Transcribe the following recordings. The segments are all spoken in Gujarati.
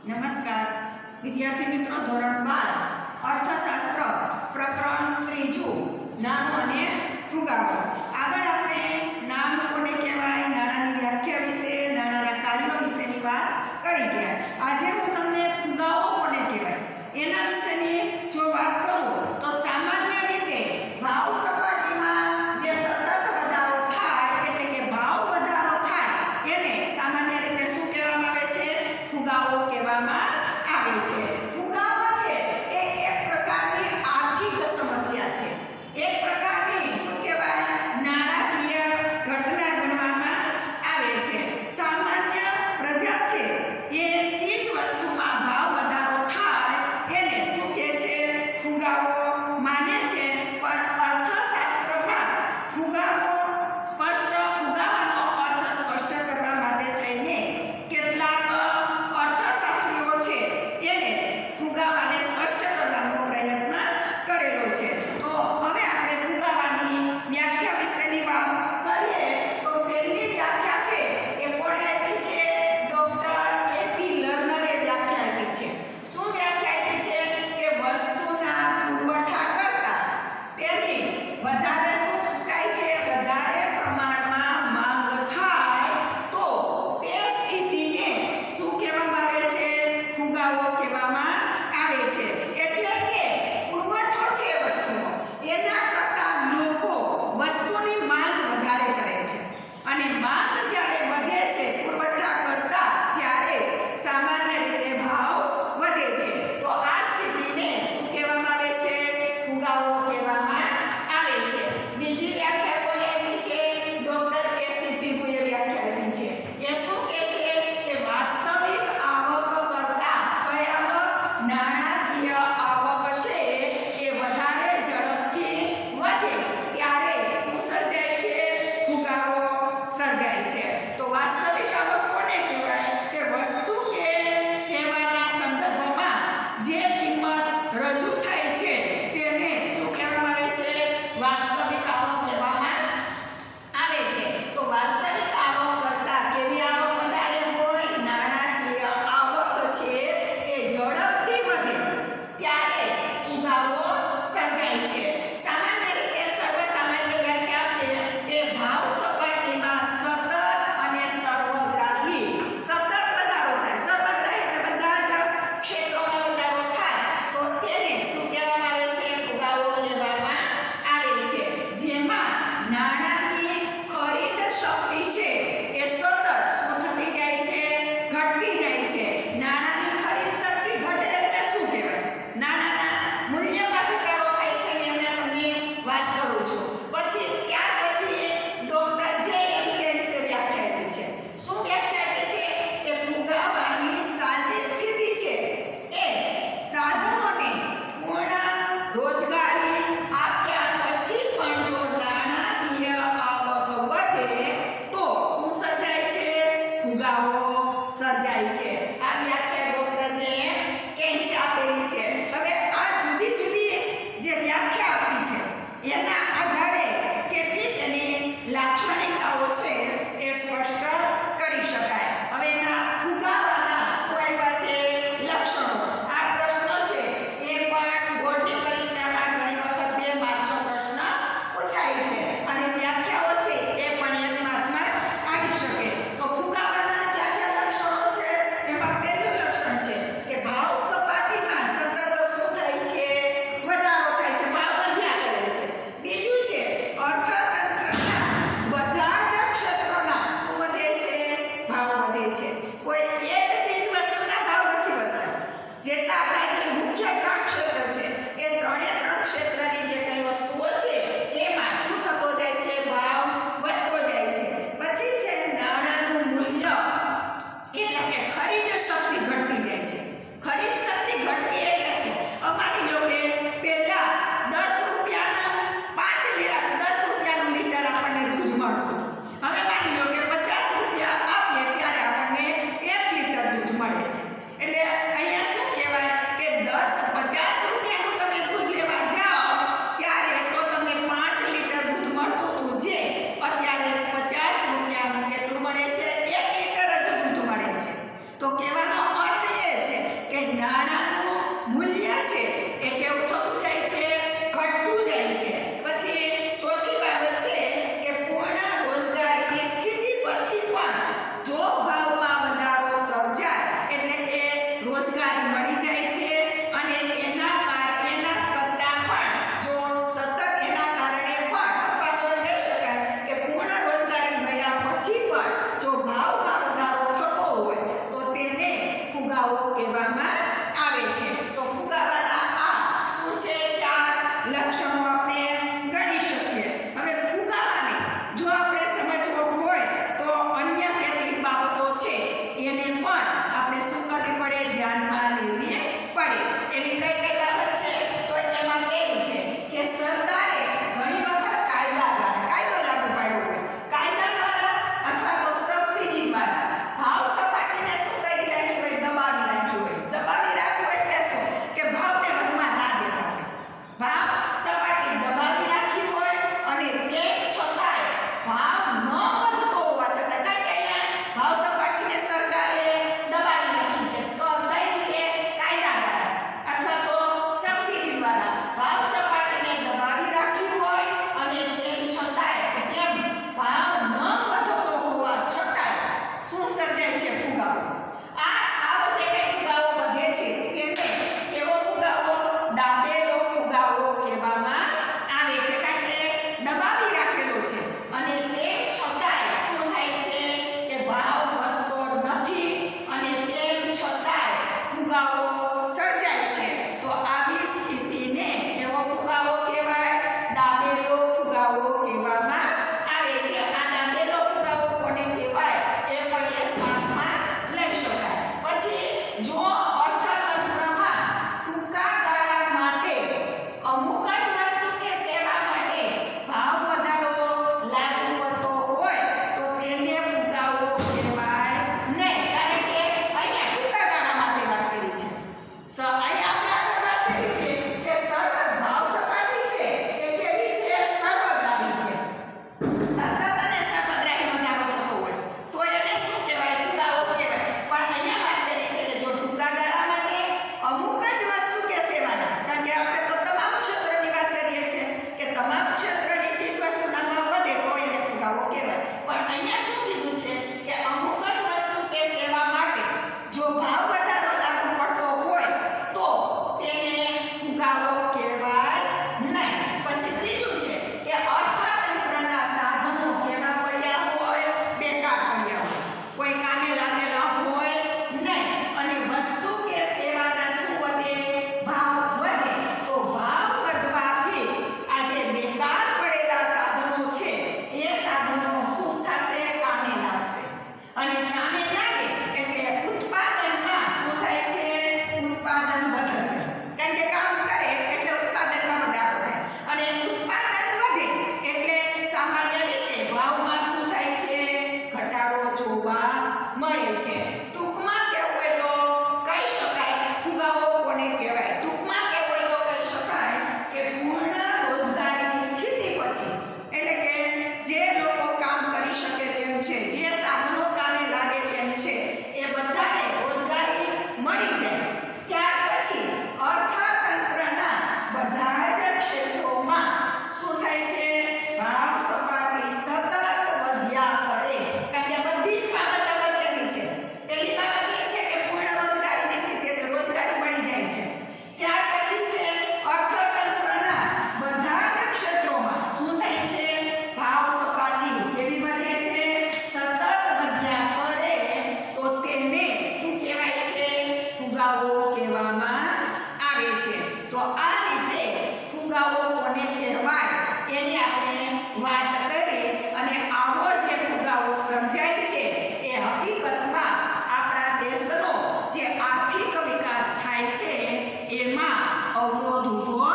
નમસ્કાર વિદ્યાર્થી મિત્રો, ધોરણ 12 અર્થશાસ્ત્ર પ્રકરણ 3 નાણું અને ફુગાવો. આગળ આપણે નાણું કોને કહેવાય, નાણાંની વ્યાખ્યા વિશે, નાણાંના કાર્યો વિશેની વાત કરી ગયા. આજે હું તમને ફુગાવો કોને કહેવાય એના વિશેની જો વાત કરું તો સામાન્ય રીતે ભાવ સપાટીમાં જે સતત વધારો થાય એટલે કે ભાવ વધારો થાય એને સામાન્ય રીતે શું કહેવામાં આવે છે? ફુગાવો કહેવામાં આવે છે. ફુગાવો છે એ એક પ્રકારની આર્થિક સમસ્યા છે, એક પ્રકારની શું કહેવાય નાણાકીય ઘટના ગણવામાં આવે છે. સામાન્ય પ્રજા છે એ ચીજ વસ્તુમાં ભાવ વધારો થાય એને શું કહે છે? ફુગાવો માને છે. પણ અર્થશાસ્ત્રમાં ફુગાવાનો અર્થ સ્પષ્ટ કરવા માટે થઈને કેટલાક અર્થશાસ્ત્રીઓ છે એને ફુગાવાને સ્પષ્ટ કરવાનો પ્રયત્ન કરેલો છે. તો હવે આપણે ફુગાવાની વ્યાખ્યા વિશેની વાત કરીએ તો પહેલી વ્યાખ્યા છે એ કોણે આપી છે? ડોક્ટર એપી લર્નરે વ્યાખ્યા આપી છે. શું વ્યાખ્યા આપી છે? કે વસ્તુના પુરવઠા કરતા તેની વધારે શું થાય છે? વધારે પ્રમાણમાં માંગ થાય તો તે સ્થિતિને શું કહેવામાં આવે છે? ફુગાવો કહેવામાં આવે છે. એટલે કે પુરવઠો છે વસ્તુનો, એના કરતા લોકો વસ્તુની માંગ વધારે કરે છે અને માંગ જ્યારે વધે છે પુરવઠા કરતા ત્યારે સામાન્ય રીતે ભાવ વધે છે. તો આ સ્થિતિને શું કહેવામાં આવે છે? ફુગાવો કહેવામાં આવે છે. બીજી વ્યાખ્યા કોણે આપી છે? ડોક્ટર એસી પીગુએ વ્યાખ્યા આપી છે. એ શું કહે છે કે વાસ્તવિક આવક કરતા કઈ આવક? નાણાકીય આવક છે એ વધારે ઝડપથી વધે ત્યારે શું સર્જાય છે? ફુગાવો સર્જાય છે. તો વાસ્તવિક આવક કોને કહેવાય? કે વસ્તુ કે સેવાના સંદર્ભમાં જે કિંમત રજૂ થાય છે તેને શું કહેવામાં આવે છે? વાસ્તવિક આવક કહેવામાં આવે છે. તો વાસ્તવિક આવક કરતા કેવી આવક વધારે હોય? નાણાકીય આવક છે એ ઝડપથી વધે ત્યારે ફુગાવો સર્જાય છે. સામાન્ય રીતે સર્વસામાન્ય વ્યાખ્યા આપીએ કે ભાવ સપાટીમાં સતત અને સર્વગ્રાહી સતત વધારો થાય. સર્વગ્રાહી એટલે બધા જ ક્ષેત્રોમાં વધારો થાય તો તેને શું કહેવામાં આવે છે? ફુગાવો કહેવામાં આવે છે. જેમાં નાણાંની ખરીદ શક્તિ છે એ સતત શું થતી જાય છે? ઘટતી જાય છે. નાણાંની ખરીદ શક્તિ ઘટે એટલે શું કહેવાય? નાણાંના મૂલ્યમાં ઘટાડો થાય છે ને એમને તમને વાત કરું છું. પછી ત્યાર પછી ડોક્ટર જે એમ કેન્સે વ્યાખ્યા આપી છે. શું વ્યાખ્યા આપી છે? કે ફુગાવાની સાચી સ્થિતિ છે એ સાધનોને પૂર્ણ રોજગારી આપ્યા પછી પણ જો નાણાકીય આવક વધે તો શું સર્જાય છે? ફુગાવો સર્જાય છે. આ વ્યાખ્યા ડોક્ટર જે કેન્સે આપેલી છે. હવે આ જુદી જુદી જે વ્યાખ્યા આપી છે એના આધારે કેટલી તેની લાક્ષણિકતાઓ છે એ સ્પષ્ટ કરી શકાય. હવે એના ફુગાવાના શું આવ્યા છે? લક્ષણો. આ પ્રશ્ન છે એ પણ બોર્ડની પરીક્ષામાં ઘણી વખત 2 માર્કનો પ્રશ્ન પૂછાય છે અને વ્યાખ્યાઓ છે એ પણ 1 માર્કમાં આવી શકે. તો ફુગાવાના કયા કયા લક્ષણો છે? એમાં પહેલું લક્ષણ છે કે ભાવ સપાટીમાં સતત શું થાય છે? વધારો થાય છે, ભાવ વધ્યા કરે છે. બીજું છે અર્થતંત્રના બધા જ ક્ષેત્રોના શું વધે છે? ભાવ વધે છે. કોઈ એક ચીજ વસ્તુના ભાવ નથી વધતા. જેટલા આપણા જે મુખ્ય 3 ક્ષેત્ર છે એ 3 ક્ષેત્રની જે કઈ વસ્તુઓ છે એમાં શું થતો જાય છે? ભાવ વધતો જાય છે. પછી છે નાણાંનું મૂલ્ય એટલે કે ખરીદ શક્તિ ઘટતી જાય છે. ખરીદ શક્તિ ઘટવી એટલે શું? અમારી લો કે પહેલા 10 રૂપિયાનું 10 રૂપિયાનું લીટર આપણને દૂધ મળતું. હવે માની લો કે 50 રૂપિયા આપીએ ત્યારે આપણને 1 લીટર તો આ રીતે ફુગાવો કોને કહેવાય એની આપણે વાત કરી અને આવો જે ફુગાવો સર્જાય છે એ હકીકતમાં આપણા દેશનો જે આર્થિક વિકાસ થાય છે એમાં અવરોધ ઊભો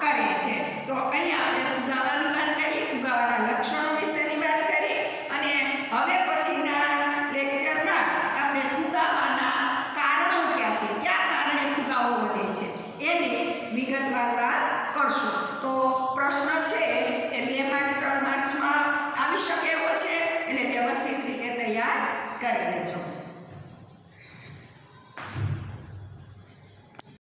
કરે છે. તો અહીંયા આપણે ફુગાવાની વાત કરી, ફુગાવાના લક્ષણો વિશેની વાત કરી અને હવે પછીના લેક્ચરમાં આપણે ફુગાવાના કારણો ક્યાં છે,